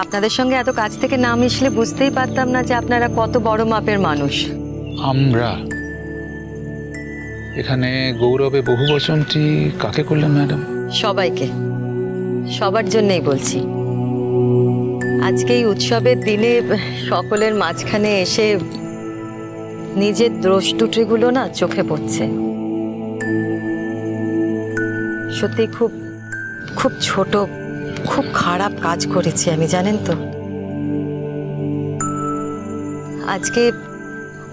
আপনাদের সঙ্গে এত কাছ থেকে না মিশলে বুঝতেই পারতাম না যে আপনারা কত বড় মাপের মানুষ। আমরা এখানে গৌরবে বহু বচনটি কাকে করলেন ম্যাডাম? সবাইকে, সবার জন্যই বলছি। আজকে এই উৎসবের দিনে সকলের মাঝখানে এসে নিজের দোষ ত্রুটিগুলো না চোখে পড়ছে। সত্যি খুব খুব ছোট, খুব খারাপ কাজ করেছি আমি, জানেন তো। আজকে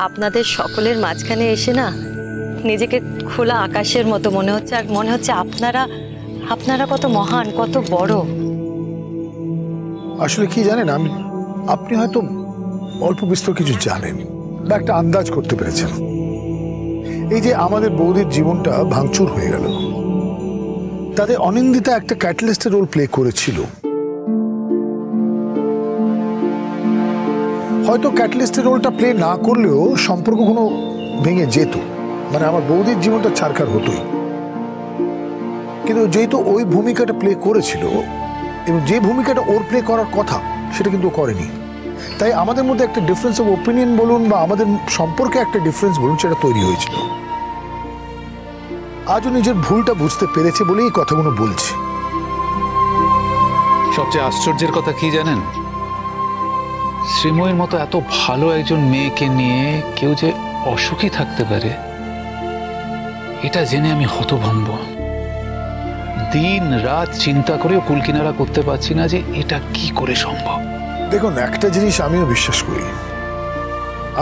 আপনাদের সকলের মাঝখানে এসে না নিজেকে খোলা আকাশের মতো মনে হচ্ছে, আর মনে হচ্ছে আপনারা কত মহান, কত বড়। আসলে কি জানেন, আপনি হয়তো অল্প বিস্তর কিছু জানেন বা একটা আন্দাজ করতে পেরেছেন। এই যে আমাদের বৌদির জীবনটা ভাঙচুর হয়ে গেল, তাতে অনিন্দিতা একটা ক্যাটালিস্টের রোল প্লে করেছিল। হয়তো ক্যাটালিস্টের রোলটা প্লে না করলেও সম্পর্কগুলো ভেঙে যেত, মানে আমার বৌদির জীবনটা ছারখার হতোই। কিন্তু যেহেতু ওই ভূমিকাটা প্লে করেছিল এবং যে ভূমিকাটা ওর প্লে করার কথা সেটা কিন্তু করেনি, তাই আমাদের মধ্যে একটা ডিফারেন্স অফ ওপিনিয়ন বলুন বা আমাদের সম্পর্কে একটা ডিফারেন্স বলুন, সেটা তৈরি হয়েছিল। আজও নিজের ভুলটা বুঝতে পেরেছে বলেই কথাগুলো বলছি। সবচেয়ে আশ্চর্যের কথা কি জানেন? শ্রীময়ীর মতো এত ভালো একজন মেয়েকে নিয়ে কেউ যে অসুখী থাকতে পারে, এটা জেনে আমি হতভম্ব। দিন রাত চিন্তা করেও কুলকিনারা করতে পারছি না যে এটা কি করে সম্ভব। দেখুন, একটা জিনিস আমিও বিশ্বাস করি,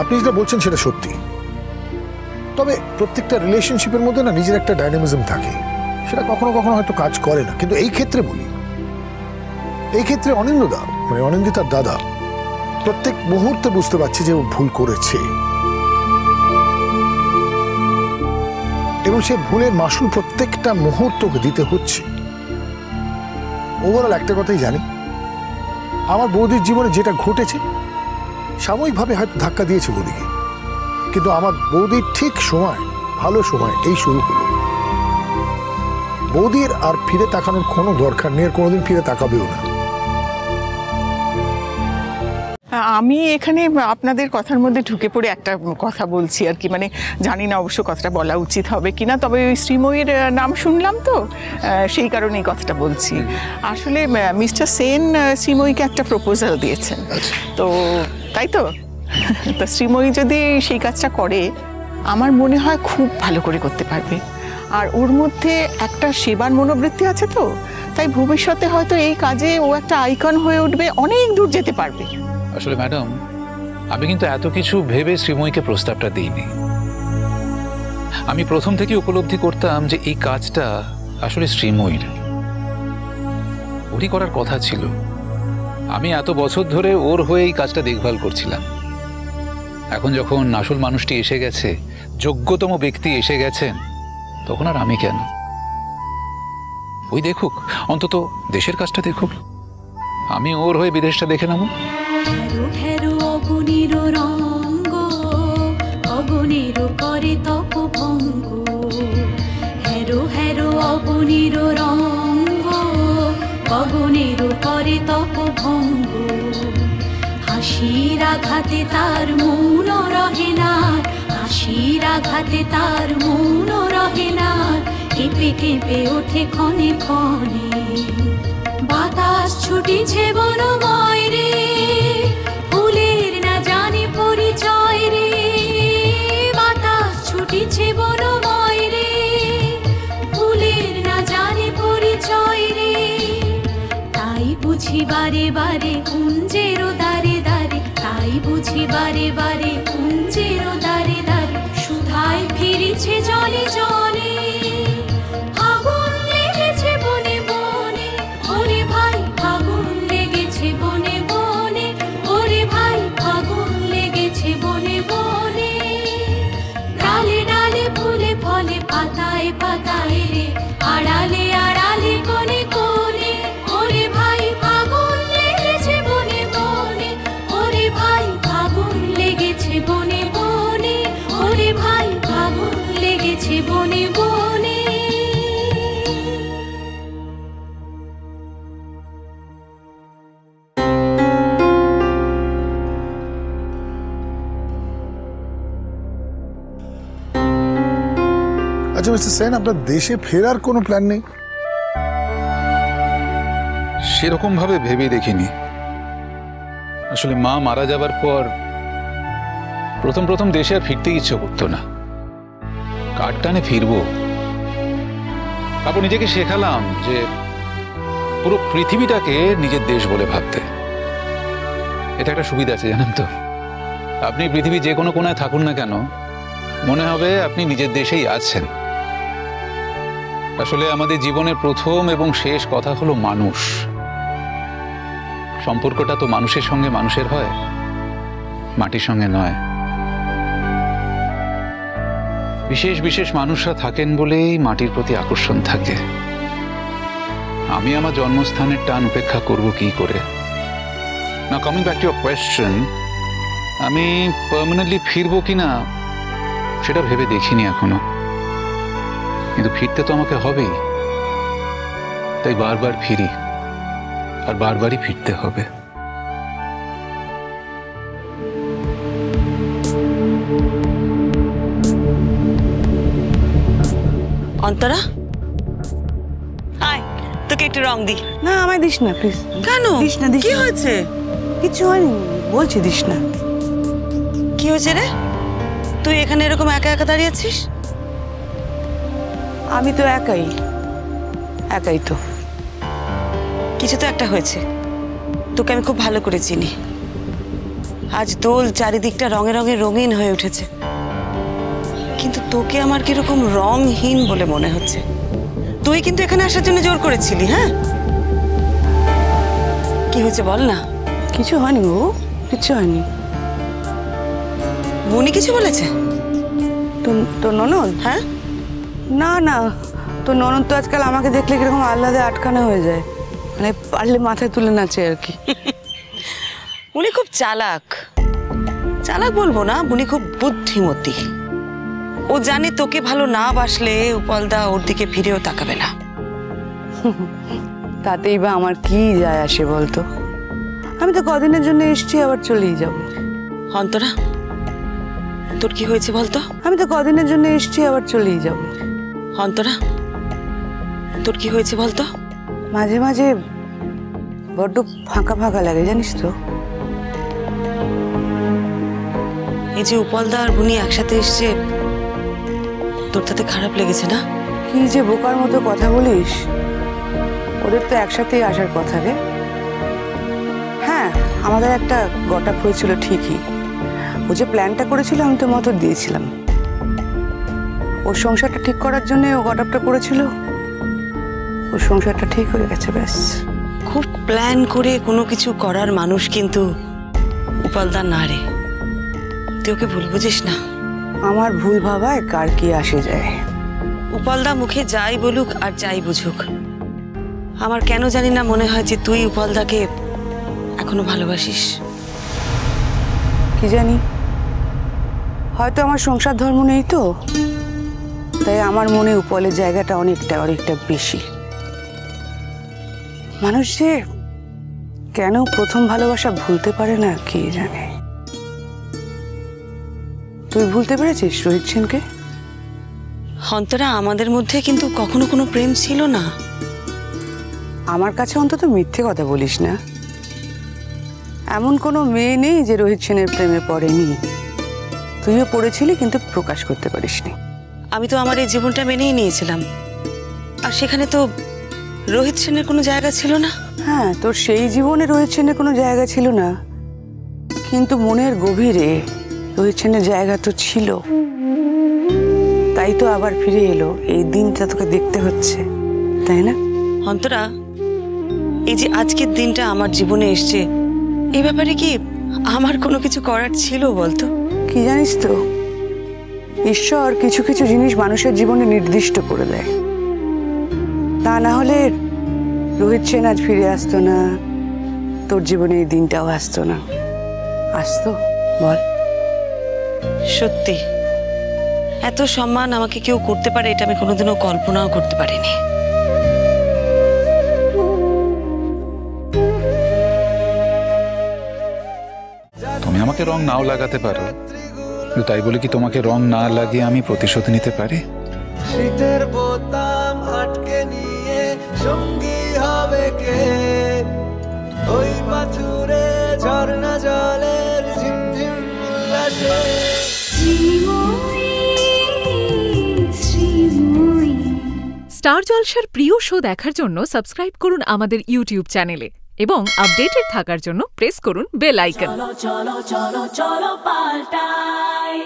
আপনি যেটা বলছেন সেটা সত্যি। তবে প্রত্যেকটা রিলেশনশিপের মধ্যে না নিজের একটা ডাইনামিজম থাকে, সেটা কখনো কখনো হয়তো কাজ করে না। কিন্তু এই ক্ষেত্রে বলি, এই ক্ষেত্রে অনিন্দদা মানে অনিন্দিতার দাদা প্রত্যেক মুহূর্তে বুঝতে পারছে যে ও ভুল করেছে এবং সে ভুলের মাসুল প্রত্যেকটা মুহূর্তকে দিতে হচ্ছে। ওভারঅল একটা কথাই জানি, আমার বৌদির জীবনে যেটা ঘটেছে সাময়িকভাবে হয়তো ধাক্কা দিয়েছে বৌদিকে, কিন্তু আমার বৌদির ঠিক সময়, ভালো সময় এই শুরু হলো। বৌদির আর ফিরে তাকানোর কোনো দরকার নেই, আর কোনোদিন ফিরে তাকাবেও না। আমি এখানে আপনাদের কথার মধ্যে ঢুকে পড়ে একটা কথা বলছি আর কি, মানে জানি না অবশ্য কথাটা বলা উচিত হবে কিনা, তবে ওই শ্রীময়ীর নাম শুনলাম তো সেই কারণে এই কথাটা বলছি। আসলে মিস্টার সেন শ্রীময়ীকে একটা প্রপোজাল দিয়েছেন তো, তাই তো? তা শ্রীময়ী যদি সেই কাজটা করে আমার মনে হয় খুব ভালো করে করতে পারবে। আর ওর মধ্যে একটা সেবার মনোবৃত্তি আছে তো, তাই ভবিষ্যতে হয়তো এই কাজে ও একটা আইকন হয়ে উঠবে, অনেক দূর যেতে পারবে। আসলে ম্যাডাম, আমি কিন্তু এত কিছু ভেবে শ্রীময়ীকে প্রস্তাবটা দিইনি। আমি প্রথম থেকে উপলব্ধি করতাম যে এই কাজটা আসলে শ্রীময়ীর, ওরই করার কথা ছিল। আমি এত বছর ধরে ওর হয়ে এই কাজটা দেখভাল করছিলাম। এখন যখন আসল মানুষটি এসে গেছে, যোগ্যতম ব্যক্তি এসে গেছেন, তখন আর আমি কেন? ওই দেখুক, অন্তত দেশের কাজটা দেখুক। আমি ওর হয়ে বিদেশটা দেখে নেব। হেরো হেরো অগুনির রঙ্গ, অগুনির করে তপভঙ্গ। হেরো হেরো অগুনির রঙ্গ, অগুনির করে তপভঙ্গ। হাসির আঘাতে তার মন রহে না, হাসির আঘাতে তার মন রহে না। কেঁপে কেঁপে ওঠে ক্ষণে ক্ষণে, বাতাস ছুটিছে বনময় রে, ফুলের না জানি পরিচয় রে। বাতাস ছুটিছে বনময় রে, ফুলের না জানি পরিচয় রে। তাই বুঝি বারে বারে কুঞ্জের দ্বারে দ্বারে, তাই বুঝি বারে বারে কুঞ্জের দ্বারে দ্বারে। সুধায় ফিরিছে জলে জলে, আগুন লেগেছে বনে বনে। ওরে ভাই আগুন লেগেছে বনে বনে, ওরে ভাই আগুন লেগেছে বনে বনে। ডালে ডালে ফুলে ফলে পাতায় পাতায় রে, আড়ালে আড়ালে কোণে কোণে। ওরে ভাই আগুন লেগেছে বনে বনে, ওরে ভাই আগুন লেগেছে বনে বনে, ওরে ভাই আগুন লেগেছে বনে বনে। আচ্ছা মিস্টার সেন, আপনার দেশে ফেরার কোনো প্ল্যান নেই? সেরকম ভাবে ভেবে দেখিনি। আসলে মা মারা যাবার পর প্রথম দেশে আর ফিরতে ইচ্ছে করতো না। কার টানে ফিরবো? তারপর নিজেকে শেখালাম যে পুরো পৃথিবীটাকে নিজের দেশ বলে ভাবতে। এটা একটা সুবিধা আছে জানেন তো, আপনি পৃথিবী যে কোনো কোনায় থাকুন না কেন, মনে হবে আপনি নিজের দেশেই আছেন। আসলে আমাদের জীবনের প্রথম এবং শেষ কথা হলো মানুষ। সম্পর্কটা তো মানুষের সঙ্গে মানুষের হয়, মাটির সঙ্গে নয়। বিশেষ বিশেষ মানুষরা থাকেন বলেই মাটির প্রতি আকর্ষণ থাকে। আমি আমার জন্মস্থানের টান উপেক্ষা করব কি করে? না, coming back to your question, আমি পার্মানেন্টলি ফিরবো কিনা সেটা ভেবে দেখিনি এখনো, কিন্তু ফিরতে তো আমাকে হবেই। তাই বারবার ফিরি, আর বারবারই ফিরতে হবে। অন্তরা, আয় তোকে একটু রং দি। না আমায় দিস না প্লিজ। কেন? দিস না, দিস কি না। হয়েছে? কিছু হয়নি, বলছি দিস না। কি হয়েছে রে? তুই এখানে এরকম একা একা দাঁড়িয়ে আছিস? আমি তো একাই তো। কিছু তো একটা হয়েছে। তোকে আমি খুব ভালো করে চিনি। আজ দোল চারিদিকটা রঙে রঙে রঙিন হয়ে উঠেছে, কিন্তু তোকে আমার কিরকম রংহীন বলে মনে হচ্ছে। তুই কিন্তু এখানে আসার জন্য জোর করেছিলি। হ্যাঁ, কি হয়েছে বল না। কিছু হয়নি গো, কিছু হয়নি। বুনি কিছু বলেছে? তোর ননদ? হ্যাঁ, না না, তোর ননদ তো আজকাল আমাকে দেখলে কিরকম আহ্লাদে আটকানো হয়ে যায়, মানে পারলে মাথায় তুলে নাচে আর কি। উনি খুব চালাক। চালাক বলবো না, উনি খুব বুদ্ধিমতী। ও জানে তোকে ভালো না বাসলে উপলদা ওর দিকে ফিরেও তাকাবে না। তাতেই বা আমার কি যায় আসে বলতো? আমি তো কদিনের জন্য এসছি, আবার চলেই যাব। অন্তরা, তোর কি হয়েছে বলতো? আমি তো কদিনের জন্য এসছি, আবার চলেই যাব। অন্তরা, তোর কি হয়েছে বলতো? মাঝে মাঝে বড্ড ফাঁকা ফাঁকা লাগে জানিস তো। এই যে উপলদা আর বুনি একসাথে এসছে, তোর তাতে খারাপ লেগেছে না? কি যে বোকার মতো কথা বলিস, ওদের তো একসাথেই আসার কথা রে। হ্যাঁ, আমাদের একটা গটআপ হয়েছিল ঠিকই। ও যে প্ল্যানটা করেছিল আমি তো মত দিয়েছিলাম। ওর সংসারটা ঠিক করার জন্য ও গটআপটা করেছিল। ওর সংসারটা ঠিক হয়ে গেছে, ব্যাস। খুব প্ল্যান করে কোনো কিছু করার মানুষ কিন্তু উপলদা না রে। তুই ওকে ভুল বুঝিস না। আমার ভুল ভাবায় কার কি আসে যায়। উপলদা মুখে যাই বলুক আর যাই বুঝুক, আমার কেন জানি না মনে হয় যে তুই উপলদাকে এখনো ভালোবাসিস। কি জানি, হয়তো আমার সংসার ধর্ম নেই তো, তাই আমার মনে উপলের জায়গাটা অনেকটা বেশি। মানুষ যে কেন প্রথম ভালোবাসা ভুলতে পারে না কে জানে। তুই ভুলতে পেরেছিস রোহিত সেনকে? অন্তরা, আমাদের মধ্যে কিন্তু কখনো কোনো প্রেম ছিল না। আমার কাছে অন্তত মিথ্যে কথা বলিস না। এমন কোনো মেয়ে নেই যে রোহিত সেনের প্রেমে পড়েনি। তুইও পড়েছিলি, কিন্তু প্রকাশ করতে পারিসনি। আমি তো আমার এই জীবনটা মেনেই নিয়েছিলাম, আর সেখানে তো রোহিত সেনের কোনো জায়গা ছিল না। হ্যাঁ, তোর সেই জীবনে রোহিত সেনের কোনো জায়গা ছিল না, কিন্তু মনের গভীরে রোহিত সেনের জায়গা তো ছিল। তাই তো আবার ফিরে এলো, এই দিনটা তোকে দেখতে হচ্ছে, তাই না? অন্তরা, এই যে আজকের দিনটা আমার জীবনে এসছে, এই ব্যাপারে কি আমার কোনো কিছু করার ছিল বলতো? কি জানিস তো, ঈশ্বর কিছু কিছু জিনিস মানুষের জীবনে নির্দিষ্ট করে দেয়। তা না হলে রোহিত সেন আজ ফিরে আসতো না, তোর জীবনে এই দিনটাও আসতো না। আসতো বল? সত্যি এত সম্মান আমাকে কেউ করতে পারে, এটা আমি কোনোদিনও কল্পনাও করতে পারিনি। তুমি আমাকে রং নাও লাগাতে পারো, কিন্তু তাই বলে কি তোমাকে রং না লাগিয়ে আমি প্রতিশোধ নিতে পারি? হতাম আটকে নিয়ে সঙ্গী হবে কে ওই পাথুরে ঝর্ণা জলের ঝিমঝিম উল্লাসে স্টার জলসার প্রিয় শো দেখার জন্য সাবস্ক্রাইব করুন আমাদের ইউটিউব চ্যানেলে এবং আপডেটেড থাকার জন্য প্রেস করুন বেল আইকন। চলো চলো চলো চলো পাল্টাই।